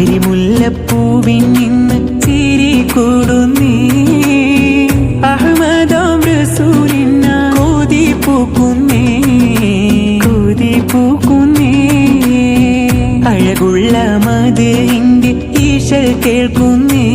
അരിമുല്ലപ്പൂവിൻ നിന്ന് ചിരി കൂടുന്നേ അഹ്മദാം റസൂലിന കൊതി പൂക്കുന്നേ കൊതി പൂക്കുന്നേ അഴകുള്ള മദീന്റെ ഈശ കേൾക്കുന്നേ